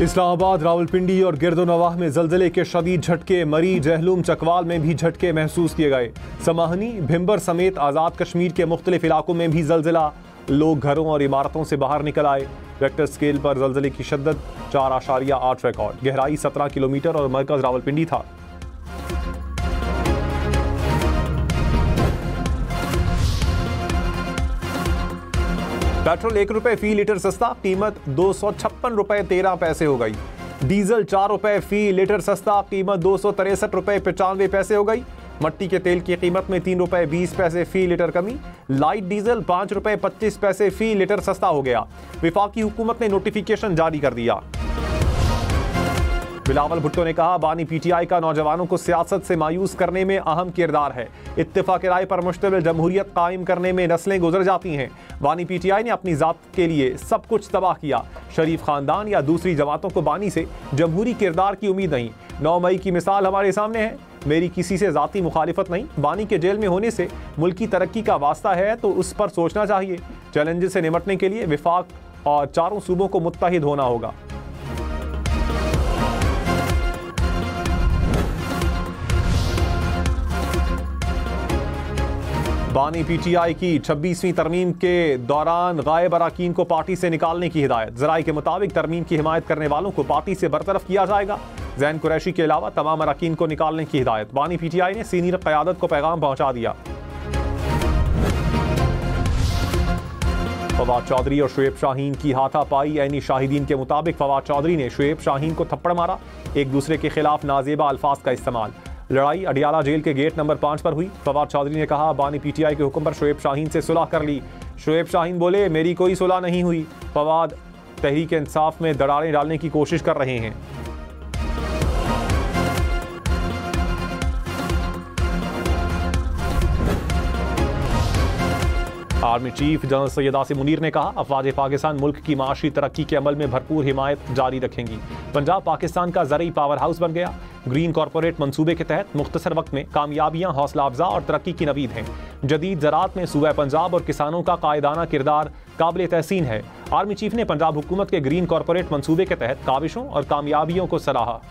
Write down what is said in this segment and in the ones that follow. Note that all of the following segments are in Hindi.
इस्लामाबाद, रावलपिंडी और गिरदोनवाह में जल्जले के शदीद झटके, मरी, जहलूम, चकवाल में भी झटके महसूस किए गए। समाहनी, भिंबर समेत आज़ाद कश्मीर के मुख्तलिफ इलाकों में भी जल्जला, लोग घरों और इमारतों से बाहर निकल आए। रेक्टर स्केल पर जल्जले की शिद्दत 4.8 रिकॉर्ड, गहराई 17 किलोमीटर और मरकज रावलपिंडी था। पेट्रोल 1 रुपए फी लीटर सस्ता, कीमत 256 रुपए 13 पैसे हो गई। डीजल 4 रुपए फी लीटर सस्ता, कीमत 263 रुपए 95 पैसे हो गई। मट्टी के तेल की कीमत में 3 रुपए 20 पैसे फी लीटर कमी। लाइट डीजल 5 रुपए 25 पैसे फी लीटर सस्ता हो गया। विफाकी हुकूमत ने नोटिफिकेशन जारी कर दिया। बिलावल भुट्टो ने कहा, बानी पीटीआई का नौजवानों को सियासत से मायूस करने में अहम किरदार है। इत्तेफाक राय पर मुश्तमिल जमहूरियत कायम करने में नस्लें गुजर जाती हैं। बानी पीटीआई ने अपनी जात के लिए सब कुछ तबाह किया। शरीफ खानदान या दूसरी जमातों को बानी से जमहूरी किरदार की उम्मीद नहीं। 9 मई की मिसाल हमारे सामने है। मेरी किसी से जाती मुखालिफत नहीं। बानी के जेल में होने से मुल्क की तरक्की का वास्ता है तो उस पर सोचना चाहिए। चैलेंजेस से निपटने के लिए विफाक और चारों सूबों को मुत्तहिद होना होगा। बानी पीटीआई की 26वीं तरमीम के दौरान गायब अरकान को पार्टी से निकालने की हिदायत। ज़राए के मुताबिक तरमीम की हिमायत करने वालों को पार्टी से बरतरफ किया जाएगा। जैन कुरैशी के अलावा तमाम अरकान को निकालने की हिदायत। बानी पीटीआई ने सीनियर क़यादत को पैगाम पहुंचा दिया। फवाद चौधरी और शुएब शाहीन की हाथापाई। ऐनी शाहिदीन के मुताबिक फवाद चौधरी ने शुएब शाहीन को थप्पड़ मारा। एक दूसरे के खिलाफ नाजेबा अल्फाज का इस्तेमाल। लड़ाई अडियाला जेल के गेट नंबर 5 पर हुई। फवाद चौधरी ने कहा, बानी पीटीआई के हुक्म पर शुएब शाहीन से सुलह कर ली। शुएब शाहीन बोले, मेरी कोई सुलह नहीं हुई। फवाद तहरीक इंसाफ में दरारें डालने की कोशिश कर रहे हैं। Army chief general Syed Asim Munir ने कहा, अफवाज पाकिस्तान मुल्क की माशी तरक्की के अमल में भरपूर हिमायत जारी रखेंगी। पंजाब पाकिस्तान का ज़रई पावर हाउस बन गया। ग्रीन कॉरपोरेट मंसूबे के तहत मुख्तसर वक्त में कामयाबियां हौसला अफजा और तरक्की की नवीद हैं। जदीद ज़राअत में सूबा पंजाब और किसानों का कायदाना किरदार काबिल तहसीन है। आर्मी चीफ ने पंजाब हुकूमत के ग्रीन कॉरपोरेट मंसूबे के तहत काविशों और कामयाबियों को सराहा।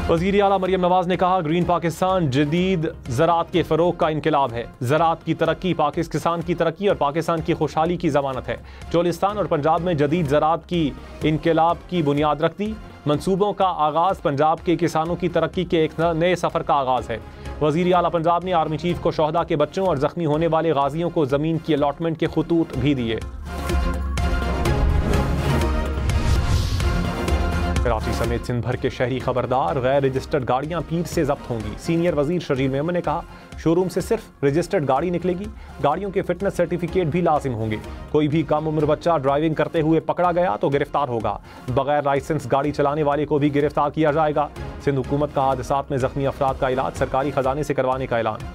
वज़ीर आला मरियम नवाज ने कहा, ग्रीन पाकिस्तान जदीद ज़राअत के फ़रोग़ का इनकलाब है। ज़राअत की तरक्की पाकिस्तान की तरक्की और पाकिस्तान की खुशहाली की ज़मानत है। चोलिस्तान और पंजाब में जदीद ज़राअत की इनकलाब की बुनियाद रख दी। मंसूबों का आगाज़ पंजाब के किसानों की तरक्की के एक नए सफ़र का आगाज़ है। वज़ीर आला पंजाब ने आर्मी चीफ को शोहदा के बच्चों और ज़ख्मी होने वाले गाजियों को ज़मीन की अलॉटमेंट के खतूत भी दिए। कराची समेत सिंध भर के शहरी खबरदार, गैर रजिस्टर्ड गाड़ियां पीर से जब्त होंगी। सीनियर वजीर शजील मेमन ने कहा, शोरूम से सिर्फ रजिस्टर्ड गाड़ी निकलेगी। गाड़ियों के फिटनेस सर्टिफिकेट भी लाजिम होंगे। कोई भी कम उम्र बच्चा ड्राइविंग करते हुए पकड़ा गया तो गिरफ्तार होगा। बगैर लाइसेंस गाड़ी चलाने वाले को भी गिरफ्तार किया जाएगा। सिंध हुकूमत का हादसात में जख्मी अफराद का इलाज सरकारी खजाने से करवाने का ऐलान।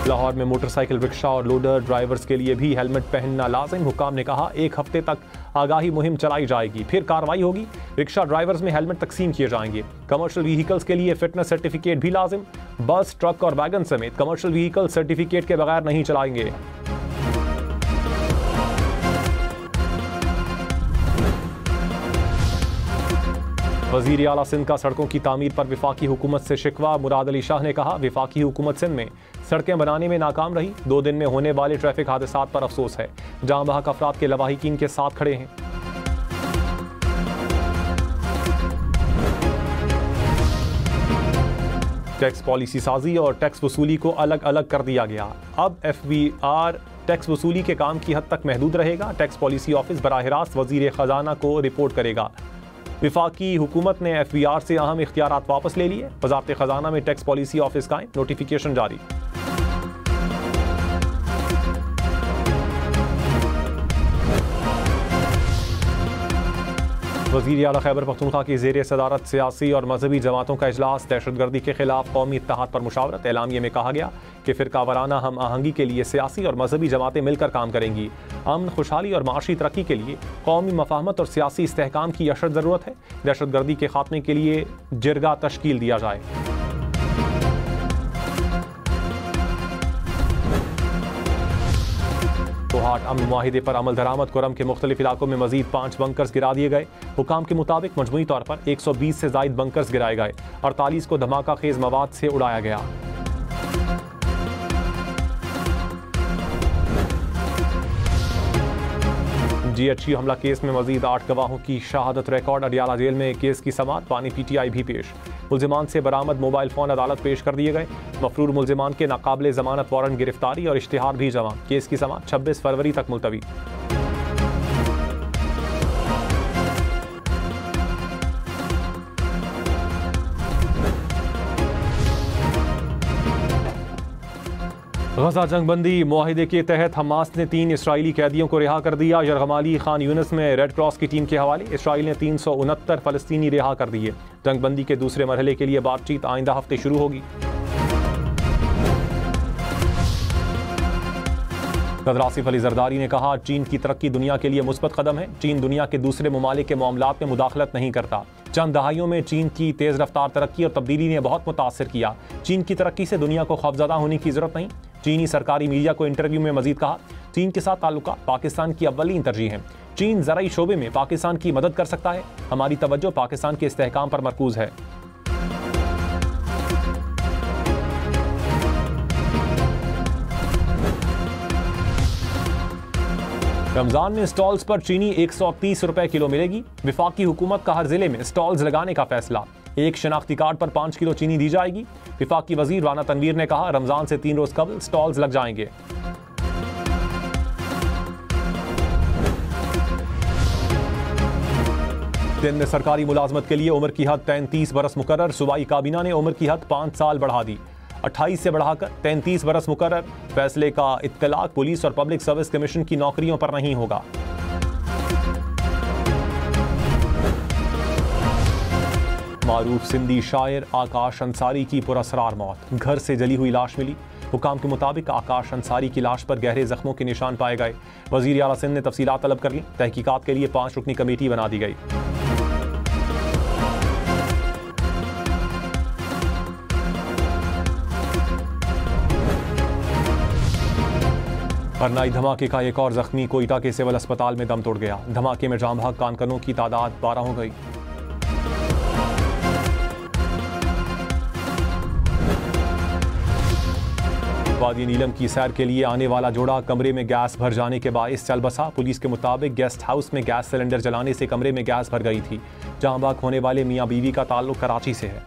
लाहौर में मोटरसाइकिल, रिक्शा और लोडर ड्राइवर्स के लिए भी हेलमेट पहनना लाजिम। हुकाम ने कहा, 1 हफ्ते तक आगाही मुहिम चलाई जाएगी, फिर कार्रवाई होगी। रिक्शा ड्राइवर्स में हेलमेट तकसीम किए जाएंगे। कमर्शियल व्हीकल्स के लिए फिटनेस सर्टिफिकेट भी लाजिम। बस, ट्रक और वैगन समेत कमर्शियल व्हीकल सर्टिफिकेट के बगैर नहीं चलाएंगे। वज़ीर आला सिंध का सड़कों की तामीर पर विफाकी हुकूमत से शिकवा। मुराद अली शाह ने कहा, विफाकी हुकूमत सिंध में सड़कें बनाने में नाकाम रही। 2 दिन में होने वाले ट्रैफिक हादसात पर अफसोस है। जहां बहक अफराद के लवाहिकीन के साथ खड़े हैं। टैक्स पॉलिसी साजी और टैक्स वसूली को अलग अलग कर दिया गया। अब FBR टैक्स वसूली के काम की हद तक महदूद रहेगा। टैक्स पॉलिसी ऑफिस बराह रास्त वज़ीर ख़जाना को रिपोर्ट करेगा। विफाकी हुकूमत ने FBR से अहम इख्तियारात वापस ले लिए। वज़ारत ख़जाना में टैक्स पॉलिसी ऑफिस का नोटिफिकेशन जारी। वज़ीर आला खैबर पख्तूनख्वा की ज़ेर सदारत सियासी और मजहबी जमातों का इजलास, दहशतगर्दी के खिलाफ कौमी इत्तेहाद पर मुशावरत। एलामिये में कहा गया कि फ़िरका वाराना हम आहंगी के लिए सियासी और मजहबी जमातें मिलकर काम करेंगी। अमन, खुशहाली और माशी तरक्की के लिए कौमी मफाहमत और सियासी इस्तेहकाम की अशद ज़रूरत है। दहशतगर्दी के खात्मे के लिए जिरगा तश्कील दिया जाए। कोहाट अमन मुआहिदे पर अमल दरामद। कुरम के मुख्तलिफ इलाकों में मजीद 5 बंकर्स गिरा दिए गए। हुकाम के मुताबिक मजमूई तौर पर 120 से जायद बंकर्स गिराए गए। 48 को धमाका खेज मवाद से उड़ाया गया। GHQ हमला केस में मजीद 8 गवाहों की शहादत रिकॉर्ड। अडियाला जेल में केस की समाअत। पानी PTI भी पेश। मुल्जिमान से बरामद मोबाइल फ़ोन अदालत पेश कर दिए गए। मफरूर मुल्जिमान के नाकाबिले ज़मानत वारंट गिरफ्तारी और इश्तिहार भी जमा। केस की समाअत 26 फरवरी तक मुलतवी। गजा जंगबंदी मुआहिदे के तहत हमास ने 3 इसराइली कैदियों को रिहा कर दिया। यरगमाली खान यूनिस में रेड क्रॉस की टीम के हवाले। इसराइल ने 369 फलस्तीनी रिहा कर दिए। जंगबंदी के दूसरे मरहले के लिए बातचीत आइंदा हफ्ते शुरू होगी। सदर आसिफ अली जरदारी ने कहा, चीन की तरक्की दुनिया के लिए मुस्बत कदम है। चीन दुनिया के दूसरे ममालिक के मामलात में मुदाखलत नहीं करता। चंद दहाइयों में चीन की तेज रफ्तार तरक्की और तब्दीली ने बहुत मुतासर किया। चीन की तरक्की से दुनिया को खौफजदा होने की जरूरत नहीं। चीनी सरकारी मीडिया को इंटरव्यू में मजीद कहा, चीन के साथ ताल्लुकात पाकिस्तान की अव्वलीन तरजीह हैं। चीन ज़राई शोबे में पाकिस्तान की मदद कर सकता है। हमारी तवज्जो पाकिस्तान के इस्तेहकाम पर मरकूज है। रमजान में स्टॉल्स पर चीनी 130 रुपए किलो मिलेगी। विफाकी हुकूमत का हर जिले में स्टॉल्स लगाने का फैसला। एक शनाख्ती कार्ड पर 5 किलो चीनी दी जाएगी। विफाकी वजीर राना तनवीर ने कहा, रमजान से 3 रोज कबल स्टॉल्स लग जाएंगे। दिन में सरकारी मुलाजमत के लिए उम्र की हद 33 बरस मुकर्रर। सूबाई काबीना ने उम्र की हद 5 साल बढ़ा दी। 28 से बढ़ाकर 33 बरस मुकर्रर। फैसले का इत्तलाक पुलिस और पब्लिक सर्विस कमीशन की नौकरियों पर नहीं होगा। मारूफ सिंधी शायर आकाश अंसारी की पुरअसरार मौत। घर से जली हुई लाश मिली। हुकाम के मुताबिक आकाश अंसारी की लाश पर गहरे जख्मों के निशान पाए गए। वजीर आला सिंध ने तफसीलात तलब कर ली। तहकीकात के लिए 5 रुकनी कमेटी बना दी गई। करनाई धमाके का एक और जख्मी कोयटा के सिविल अस्पताल में दम तोड़ गया। धमाके में जाम भाग कानकनों की तादाद 12 हो गई। वादी नीलम की सैर के लिए आने वाला जोड़ा कमरे में गैस भर जाने के बाइस चल बसा। पुलिस के मुताबिक गेस्ट हाउस में गैस सिलेंडर जलाने से कमरे में गैस भर गई थी। जाम भाग होने वाले मियां बीवी का ताल्लुक कराची से है।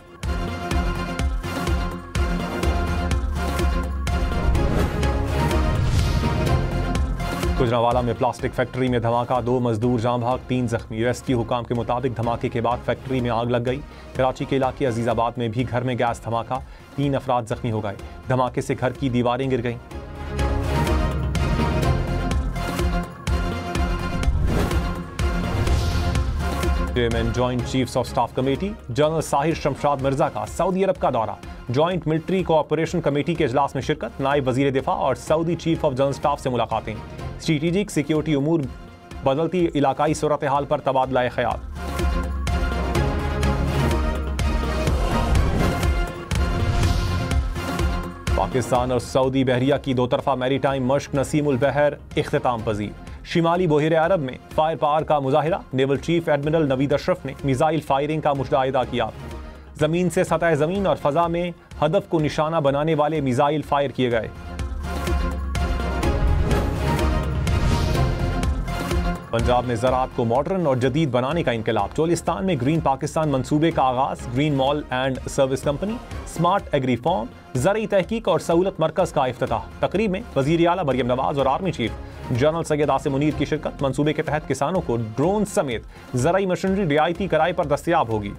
गुजरांवाला में प्लास्टिक फैक्ट्री में धमाका। 2 मजदूर जाम भाग, 3 जख्मी। रेस्क्यू हुकाम के मुताबिक धमाके के बाद फैक्ट्री में आग लग गई। कराची के इलाके अजीजाबाद में भी घर में गैस धमाका। 3 अफराद जख्मी हो गए। धमाके से घर की दीवारें गिर गईं। Chairman joint chiefs of staff committee general Sahir Shamshad Mirza का सऊदी अरब का दौरा। जॉइंट मिलिट्री कोऑपरेशन कमेटी के इजलास में शिरकत। नायब वजीर दिफा और Saudi chief of general staff से मुलाकातें। स्ट्रेटेजिक सिक्योरिटी उमूर, बदलती इलाकाई सूरत हाल पर तबादला ख्याल। पाकिस्तान और सऊदी बहरिया की 2 तरफा मैरीटाइम मश्क नसीमुल बहर इख्तिताम पजीर। शिमाली बहिर अरब में फायर पावर का मुजाहिरा। Naval chief admiral Naveed Ashraf ने मिसाइल फायरिंग का मुशाहिदा किया। जमीन से सतह जमीन और फजा में हदफ को निशाना बनाने वाले मिसाइल फायर किए गए। पंजाब में ज़राअत को मॉडर्न और जदीद बनाने का इनकलाब। चोलिस्तान में ग्रीन पाकिस्तान मंसूबे का आगाज। Green mall and service company, smart agri farm, ज़रई तहकीक और सहूलत मरकज का इफ्तिताह। तकरीब में वज़ीर आला मरियम नवाज और army chief general Syed Asim Munir की शिरकत। मंसूबे के तहत किसानों को ड्रोन समेत ज़रई मशीनरी रियायती किराए पर दस्तयाब होगी।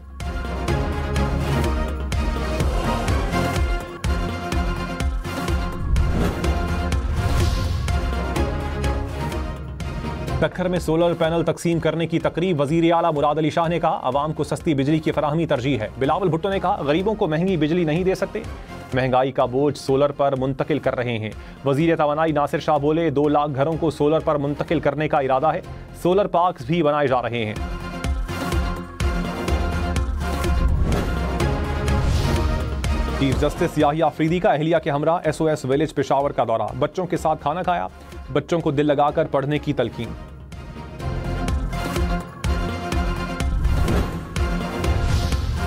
तखर में सोलर पैनल तकसीम करने की तकरीब वजीर आला मुराद अली शाह ने कहा, आवाम को सस्ती बिजली की फराहमी तरजीह है। बिलावल भुट्टो ने कहा, गरीबों को महंगी बिजली नहीं दे सकते, महंगाई का बोझ सोलर पर मुंतकिल कर रहे हैं। वजीर तवानाई नासिर शाह बोले, 2 लाख घरों को सोलर पर मुंतकिल करने का इरादा है, सोलर पार्क्स भी बनाए जा रहे हैं। चीफ जस्टिस याहिया अफरीदी का अहलिया के हमरा SOS विलेज पेशावर का दौरा, बच्चों के साथ खाना खाया, बच्चों को दिल लगाकर पढ़ने की तलकीन।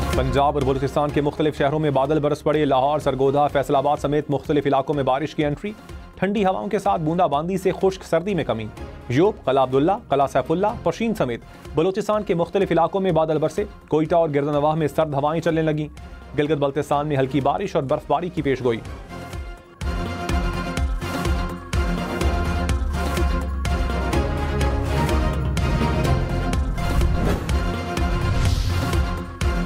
पंजाब और बलूचिस्तान के मुख्तलिफ शहरों में बादल बरस पड़े, लाहौर, सरगोधा, फैसलाबाद समेत मुख्तलिफ इलाकों में बारिश की एंट्री, ठंडी हवाओं के साथ बूंदाबांदी से खुश्क सर्दी में कमी। योब, कला अब्दुल्ला, कला सैफुल्ला, पशीन समेत बलूचिस्तान के मुख्तलिफ इलाकों में बादल बरसे, कोयटा और गिरदनवाह में सर्द हवाएं चलने लगीं। गिलगित बल्तिस्तान में हल्की बारिश और बर्फबारी की पेशगोई।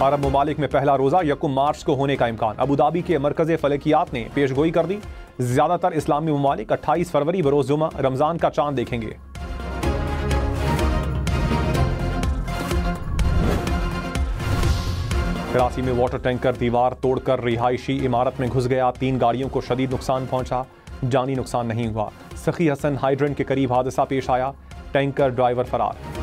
अरब ममालिक में पहला रोजा 1 मार्च को होने का इम्कान। अबूधाबी के मरकज़े फलकियात ने पेशगोई कर दी, ज्यादातर इस्लामी ममालिक 28 फरवरी बरोज जुमा रमजान का चांद देखेंगे। कराची में वाटर टैंकर दीवार तोड़कर रिहायशी इमारत में घुस गया, 3 गाड़ियों को शदीद नुकसान पहुंचा, जानी नुकसान नहीं हुआ। सखी हसन हाइड्रेंट के करीब हादसा पेश आया, टैंकर ड्राइवर फरार।